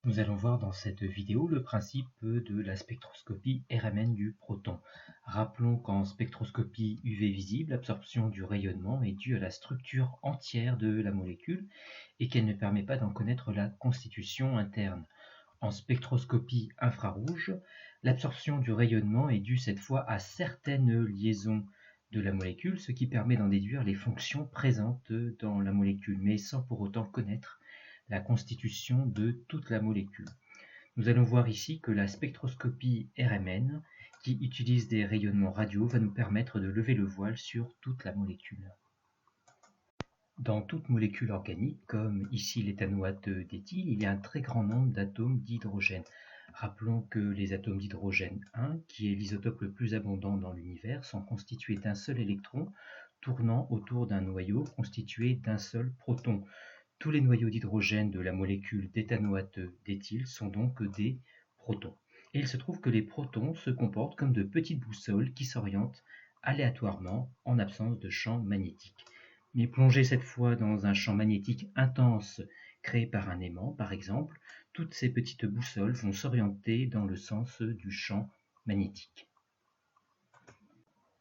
Nous allons voir dans cette vidéo le principe de la spectroscopie RMN du proton. Rappelons qu'en spectroscopie UV visible, l'absorption du rayonnement est due à la structure entière de la molécule et qu'elle ne permet pas d'en connaître la constitution interne. En spectroscopie infrarouge, l'absorption du rayonnement est due cette fois à certaines liaisons de la molécule, ce qui permet d'en déduire les fonctions présentes dans la molécule, mais sans pour autant connaître la constitution de toute la molécule. Nous allons voir ici que la spectroscopie RMN, qui utilise des rayonnements radio, va nous permettre de lever le voile sur toute la molécule. Dans toute molécule organique, comme ici l'éthanoate d'éthyle, il y a un très grand nombre d'atomes d'hydrogène. Rappelons que les atomes d'hydrogène 1, qui est l'isotope le plus abondant dans l'univers, sont constitués d'un seul électron tournant autour d'un noyau constitué d'un seul proton. Tous les noyaux d'hydrogène de la molécule d'éthanoate d'éthyle sont donc des protons. Et il se trouve que les protons se comportent comme de petites boussoles qui s'orientent aléatoirement en absence de champ magnétique. Mais plongées cette fois dans un champ magnétique intense créé par un aimant, par exemple, toutes ces petites boussoles vont s'orienter dans le sens du champ magnétique.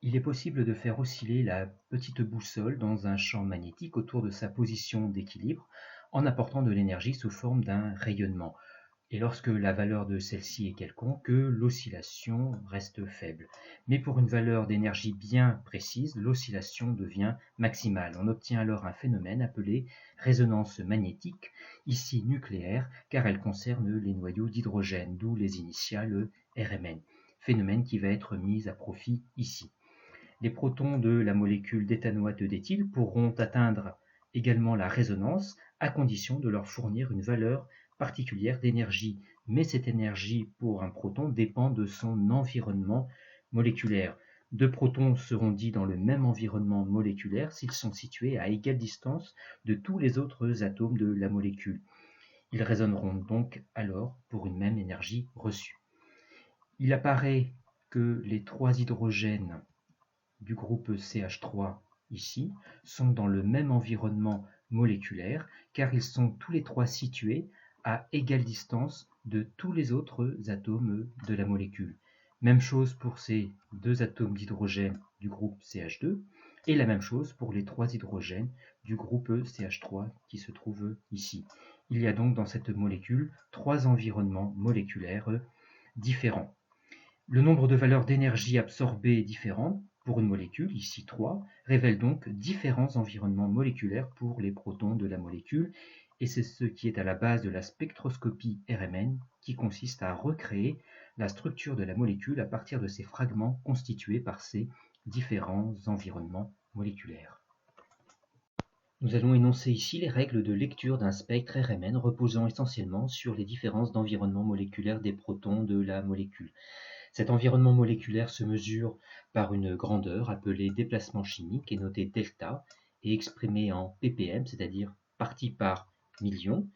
Il est possible de faire osciller la petite boussole dans un champ magnétique autour de sa position d'équilibre en apportant de l'énergie sous forme d'un rayonnement. Et lorsque la valeur de celle-ci est quelconque, l'oscillation reste faible. Mais pour une valeur d'énergie bien précise, l'oscillation devient maximale. On obtient alors un phénomène appelé résonance magnétique, ici nucléaire, car elle concerne les noyaux d'hydrogène, d'où les initiales RMN. Phénomène qui va être mis à profit ici. Les protons de la molécule d'éthanoate d'éthyle pourront atteindre également la résonance à condition de leur fournir une valeur particulière d'énergie. Mais cette énergie pour un proton dépend de son environnement moléculaire. Deux protons seront dits dans le même environnement moléculaire s'ils sont situés à égale distance de tous les autres atomes de la molécule. Ils résonneront donc alors pour une même énergie reçue. Il apparaît que les trois hydrogènes du groupe CH3 ici sont dans le même environnement moléculaire car ils sont tous les trois situés à égale distance de tous les autres atomes de la molécule. Même chose pour ces deux atomes d'hydrogène du groupe CH2 et la même chose pour les trois hydrogènes du groupe CH3 qui se trouve ici. Il y a donc dans cette molécule trois environnements moléculaires différents. Le nombre de valeurs d'énergie absorbées est différent pour une molécule, ici 3, révèle donc différents environnements moléculaires pour les protons de la molécule, et c'est ce qui est à la base de la spectroscopie RMN, qui consiste à recréer la structure de la molécule à partir de ces fragments constitués par ces différents environnements moléculaires. Nous allons énoncer ici les règles de lecture d'un spectre RMN reposant essentiellement sur les différences d'environnement moléculaire des protons de la molécule. Cet environnement moléculaire se mesure par une grandeur appelée déplacement chimique et notée delta et exprimée en ppm, c'est-à-dire partie par million,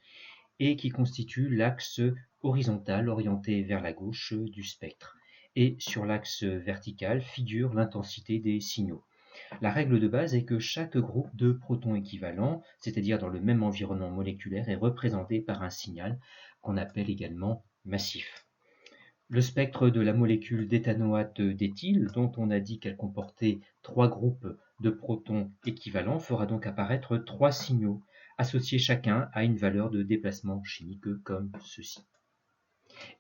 et qui constitue l'axe horizontal orienté vers la gauche du spectre. Et sur l'axe vertical figure l'intensité des signaux. La règle de base est que chaque groupe de protons équivalents, c'est-à-dire dans le même environnement moléculaire, est représenté par un signal qu'on appelle également massif. Le spectre de la molécule d'éthanoate d'éthyle, dont on a dit qu'elle comportait trois groupes de protons équivalents, fera donc apparaître trois signaux, associés chacun à une valeur de déplacement chimique comme ceci.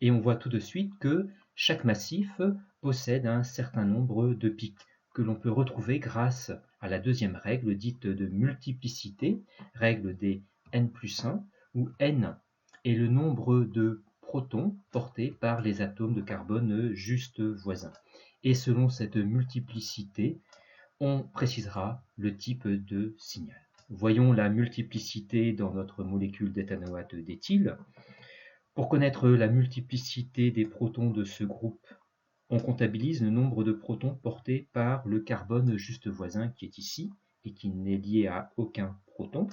Et on voit tout de suite que chaque massif possède un certain nombre de pics, que l'on peut retrouver grâce à la deuxième règle dite de multiplicité, règle des n+1, où n est le nombre de protons portés par les atomes de carbone juste voisins. Et selon cette multiplicité, on précisera le type de signal. Voyons la multiplicité dans notre molécule d'éthanoate d'éthyle. Pour connaître la multiplicité des protons de ce groupe, on comptabilise le nombre de protons portés par le carbone juste voisin qui est ici et qui n'est lié à aucun proton.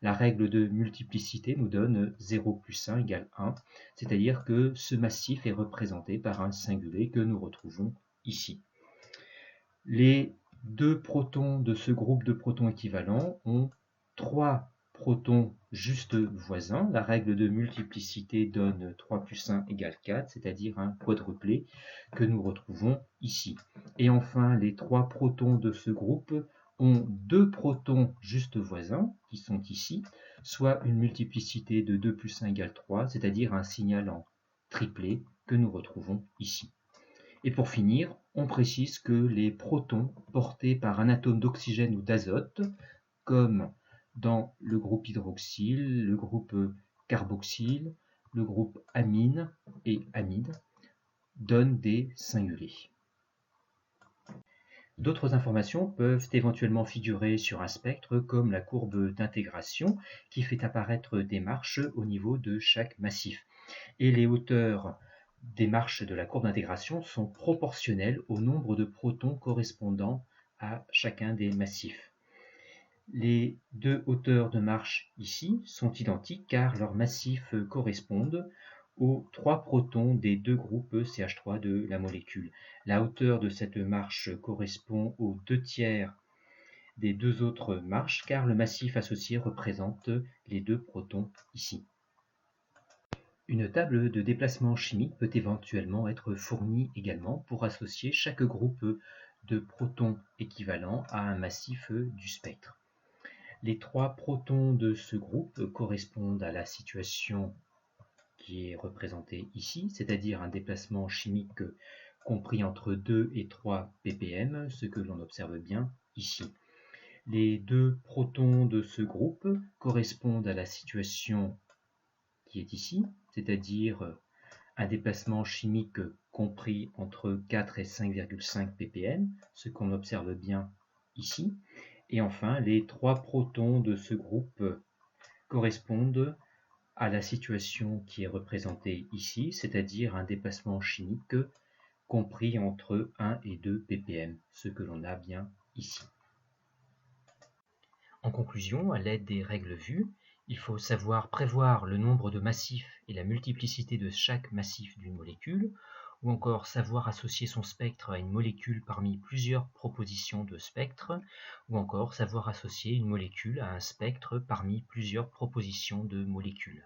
La règle de multiplicité nous donne 0 plus 1 égale 1, c'est-à-dire que ce massif est représenté par un singulier que nous retrouvons ici. Les deux protons de ce groupe de protons équivalents ont 3 protons juste voisins. La règle de multiplicité donne 3 plus 1 égale 4, c'est-à-dire un quadruplé que nous retrouvons ici. Et enfin, les 3 protons de ce groupe ont 2 protons juste voisins, qui sont ici, soit une multiplicité de 2 plus 1 égale 3, c'est-à-dire un signal en triplé que nous retrouvons ici. Et pour finir, on précise que les protons portés par un atome d'oxygène ou d'azote, comme dans le groupe hydroxyle, le groupe carboxyle, le groupe amine et amide, donnent des singulés. D'autres informations peuvent éventuellement figurer sur un spectre, comme la courbe d'intégration qui fait apparaître des marches au niveau de chaque massif. Et les hauteurs des marches de la courbe d'intégration sont proportionnelles au nombre de protons correspondant à chacun des massifs. Les deux hauteurs de marche ici sont identiques car leurs massifs correspondent aux 3 protons des 2 groupes CH3 de la molécule. La hauteur de cette marche correspond aux 2/3 des 2 autres marches car le massif associé représente les 2 protons ici. Une table de déplacement chimique peut éventuellement être fournie également pour associer chaque groupe de protons équivalent à un massif du spectre. Les 3 protons de ce groupe correspondent à la situation qui est représentée ici, c'est-à-dire un déplacement chimique compris entre 2 et 3 ppm, ce que l'on observe bien ici. Les 2 protons de ce groupe correspondent à la situation qui est ici, c'est-à-dire un déplacement chimique compris entre 4 et 5,5 ppm, ce qu'on observe bien ici. Et enfin, les 3 protons de ce groupe correspondent à la situation qui est représentée ici, c'est-à-dire un déplacement chimique compris entre 1 et 2 ppm, ce que l'on a bien ici. En conclusion, à l'aide des règles vues, il faut savoir prévoir le nombre de massifs et la multiplicité de chaque massif d'une molécule, ou encore savoir associer son spectre à une molécule parmi plusieurs propositions de spectres, ou encore savoir associer une molécule à un spectre parmi plusieurs propositions de molécules.